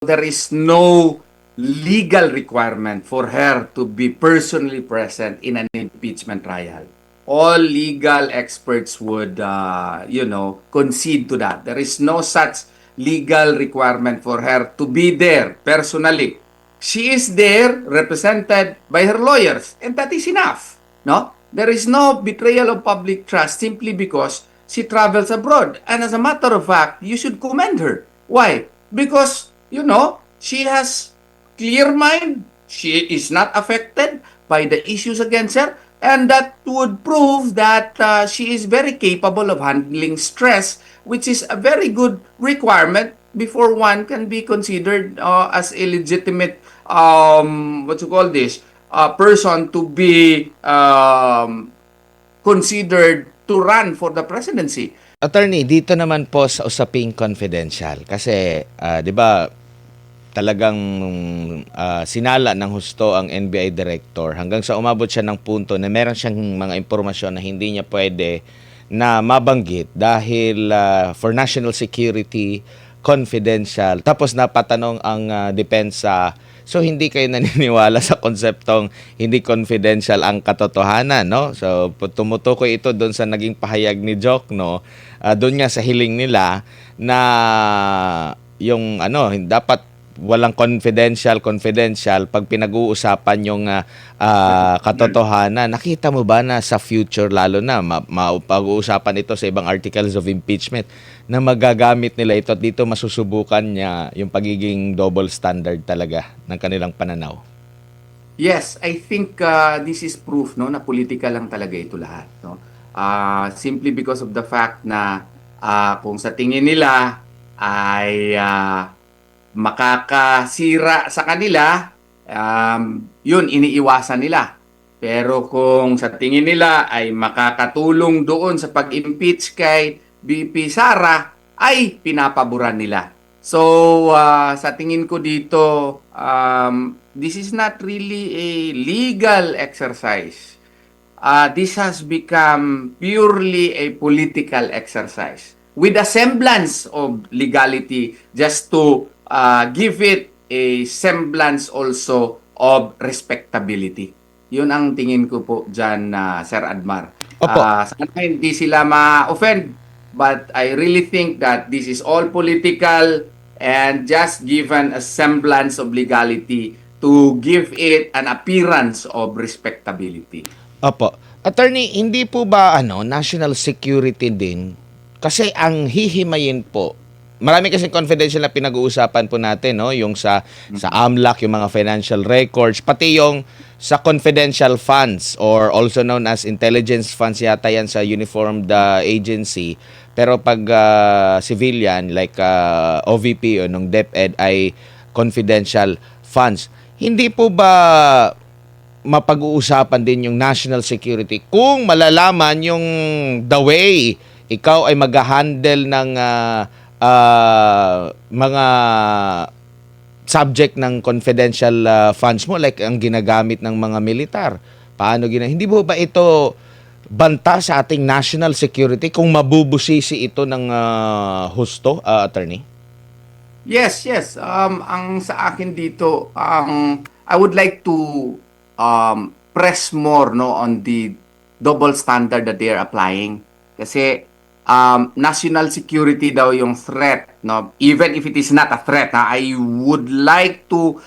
there is no legal requirement for her to be personally present in an impeachment trial. All legal experts would, concede to that. There is no such legal requirement for her to be there personally. She is there represented by her lawyers, and that is enough. No, there is no betrayal of public trust simply because she travels abroad. And as a matter of fact, you should commend her. Why? Because she has clear mind. She is not affected by the issues against her, and that would prove that she is very capable of handling stress, which is a very good requirement before one can be considered as a legitimate what you call this person to be considered to run for the presidency. Attorney, dito naman po sa usaping confidential kasi 'di ba talagang sinala ng husto ang NBI director hanggang sa umabot siya ng punto na meron siyang mga impormasyon na hindi niya pwede na mabanggit dahil for national security, confidential. Tapos napatanong ang depensa, so hindi kayo naniniwala sa konseptong hindi confidential ang katotohanan, no? So tumutukoy ito doon sa naging pahayag ni Joke, no? Doon nga sa hiling nila na yung dapat walang confidential pag pinag-uusapan yung katotohanan. Nakita mo ba na sa future lalo na pag-uusapan ito sa ibang articles of impeachment na magagamit nila ito at dito masusubukan niya yung pagiging double standard talaga ng kanilang pananaw? Yes, I think this is proof na political lang talaga ito lahat, no? Simply because of the fact na kung sa tingin nila ay makakasira sa kanila, yun iniiwasan nila. Pero kung sa tingin nila ay makakatulong doon sa pag-impeach kay VP Sara, ay pinapaboran nila. So, sa tingin ko dito, this is not really a legal exercise. This has become purely a political exercise with a semblance of legality just to give it a semblance also of respectability. Yun ang tingin ko po dyan, Sir Admar. Opo. Sana hindi sila ma-offend, but I really think that this is all political and just given a semblance of legality to give it an appearance of respectability. Opo. Attorney, hindi po ba national security din? Kasi ang hihimayin po, marami kasi confidential na pinag-uusapan po natin, no? Yung sa AMLAC, yung mga financial records, pati yung sa confidential funds or also known as intelligence funds yata yan sa uniformed agency. Pero pag civilian like OVP o nung DepEd ay confidential funds. Hindi po ba mapag-uusapan din yung national security kung malalaman yung the way ikaw ay mag-handle ng mga subject ng confidential funds mo like ang ginagamit ng mga militar. Hindi mo ba ito banta sa ating national security kung mabubusisi ito ng husto, attorney? Yes, yes. Ang sa akin dito, I would like to press more on the double standard that they are applying. Kasi national security daw yung threat, no? Even if it is not a threat, I would like to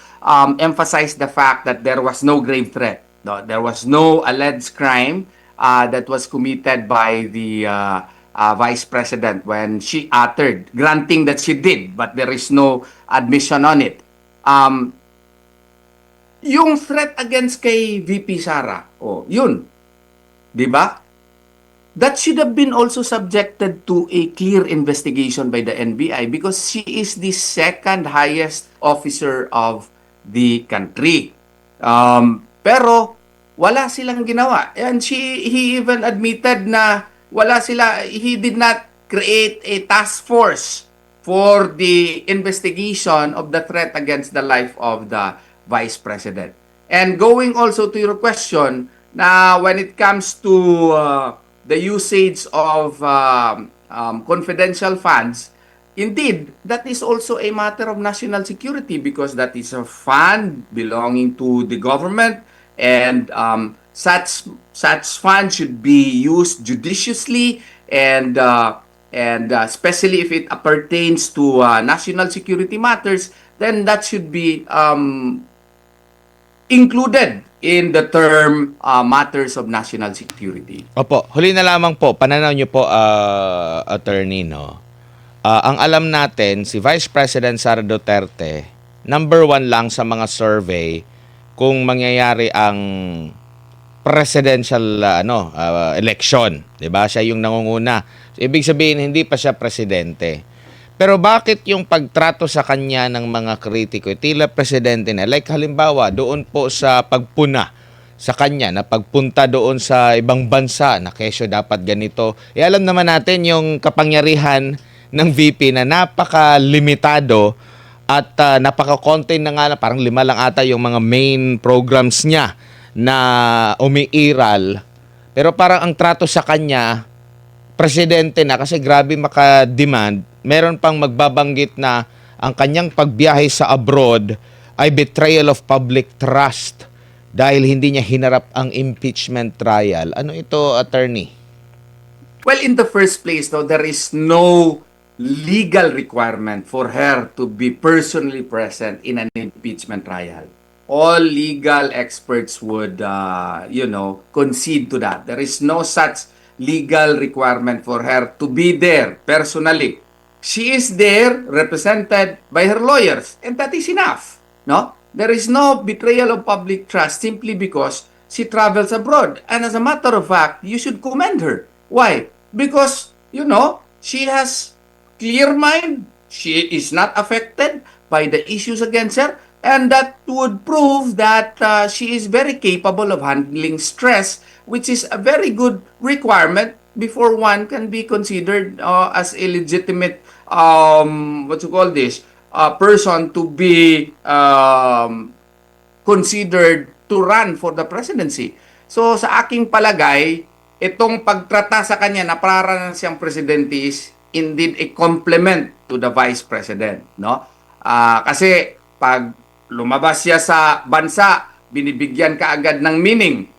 emphasize the fact that there was no grave threat. No? There was no alleged crime that was committed by the Vice President when she uttered, granting that she did, but there is no admission on it. Yung threat against kay VP Sara, yun, di ba? That should have been also subjected to a clear investigation by the NBI because she is the second highest officer of the country. Pero wala silang ginawa. And he even admitted na he did not create a task force for the investigation of the threat against the life of the Vice President. And going also to your question, na when it comes to the usage of confidential funds, indeed, that is also a matter of national security because that is a fund belonging to the government, and such fund should be used judiciously, and especially if it pertains to national security matters, then that should be included in the term matters of national security. Opo, huli na lamang po, pananaw niyo po, attorney, no? Ang alam natin, si Vice President Sara Duterte, number 1 lang sa mga survey kung mangyayari ang presidential election, 'di ba? Siya yung nangunguna. So, ibig sabihin hindi pa siya presidente. Pero bakit yung pagtrato sa kanya ng mga kritiko, tila presidente na? Like halimbawa, doon po sa pagpuna sa kanya na pagpunta doon sa ibang bansa na kesyo dapat ganito. Alam naman natin yung kapangyarihan ng VP na napaka-limitado at napaka-contain na nga, parang 5 lang ata yung mga main programs niya na umiiral. Pero parang ang trato sa kanya, presidente na kasi grabe maka-demand, meron pang magbabanggit na ang kanyang pagbiyahe sa abroad ay betrayal of public trust dahil hindi niya hinarap ang impeachment trial. Ano ito, attorney? Well, in the first place, though, there is no legal requirement for her to be personally present in an impeachment trial. All legal experts would, concede to that. There is no such legal requirement for her to be there personally. She is there represented by her lawyers, and that is enough. No? There is no betrayal of public trust simply because she travels abroad. And as a matter of fact, you should commend her. Why? Because, she has clear mind. She is not affected by the issues against her. And that would prove that she is very capable of handling stress, which is a very good requirement before one can be considered as a legitimate, person to be considered to run for the presidency. So sa aking palagay, itong pagtrata sa kanya na para siyang presidente is indeed a compliment to the vice president, no? Kasi pag lumabas siya sa bansa, binibigyan ka agad ng meaning.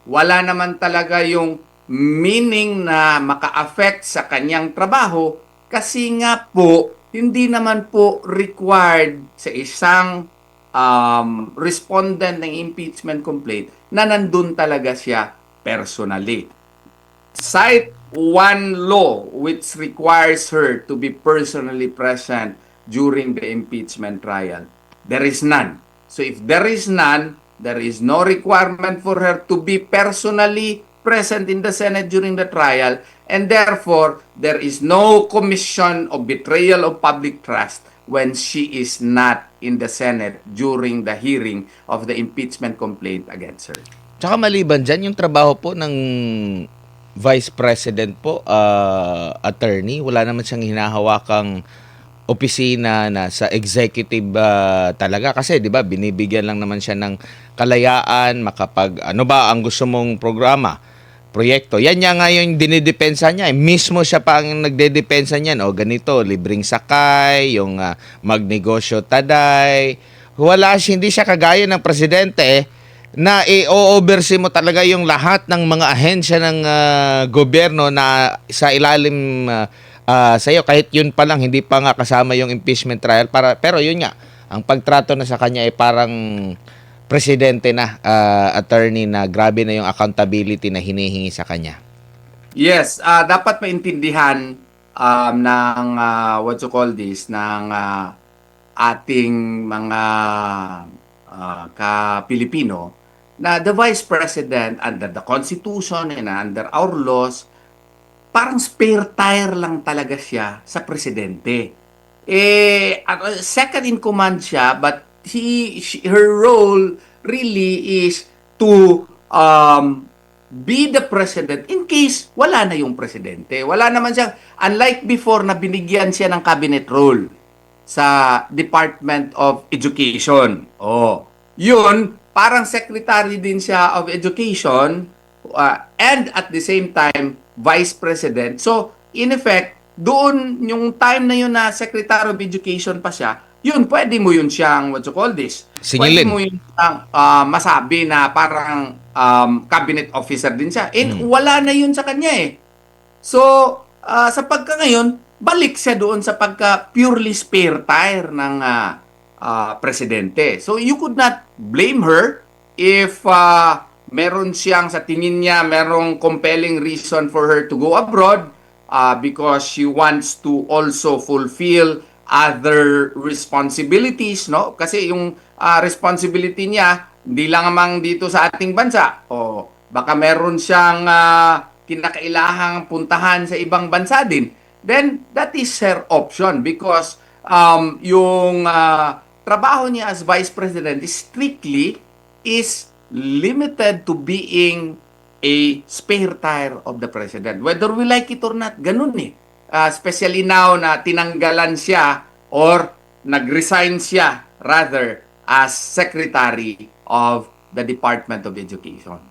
Wala naman talaga yung meaning na maka-affect sa kanyang trabaho kasi nga po, hindi naman po required sa isang respondent ng impeachment complaint na nandun talaga siya personally. Cite one law which requires her to be personally present during the impeachment trial. There is none. So if there is none, there is no requirement for her to be personally present in the Senate during the trial, and therefore, there is no commission of betrayal of public trust when she is not in the Senate during the hearing of the impeachment complaint against her. Tsaka maliban dyan, yung trabaho po ng Vice President po, attorney, wala naman siyang hinahawakang opisina na sa executive talaga kasi 'di ba binibigyan lang naman siya ng kalayaan makapag ano ba ang gusto mong programa, proyekto. Yan nga yung dinidepensa niya. Mismo siya pa ang nagdedepensa niyan. O ganito, libreng sakay, yung magnegosyo taday. Hindi siya kagaya ng presidente na i-oversee mo talaga yung lahat ng mga ahensya ng gobyerno na sa ilalim sa iyo, kahit yun pa lang hindi pa nga kasama yung impeachment trial pero yun nga ang pagtrato na sa kanya ay parang presidente na, attorney, na grabe na yung accountability na hinihingi sa kanya. Yes, dapat maintindihan ng ng ating mga ka-Pilipino na the Vice President under the Constitution and under our laws, parang spare tire lang talaga siya sa presidente. Second in command siya, but her role really is to be the president in case wala na yung presidente. Wala naman siya, unlike before na binigyan siya ng cabinet role sa Department of Education. Yun, parang secretary din siya of Education and at the same time, Vice President. So, in effect, doon, yung time na yun na Secretary of Education pa siya, yun, pwede mo yun siyang, what you call this? Pwede Singilin. mo yun siyang masabi na parang cabinet officer din siya. And wala na yun sa kanya eh. So, sa pagka ngayon, balik siya doon sa pagka purely spare tire ng presidente. So, you could not blame her if meron siyang, sa tingin niya, merong compelling reason for her to go abroad because she wants to also fulfill other responsibilities, no? Kasi yung responsibility niya, hindi lang amang dito sa ating bansa. O baka meron siyang kinakailahang puntahan sa ibang bansa din. Then, that is her option because yung trabaho niya as Vice President is strictly is limited to being a spare tire of the President. Whether we like it or not, ganun eh. Especially now na tinanggalan siya or nag-resign siya rather as Secretary of the Department of Education.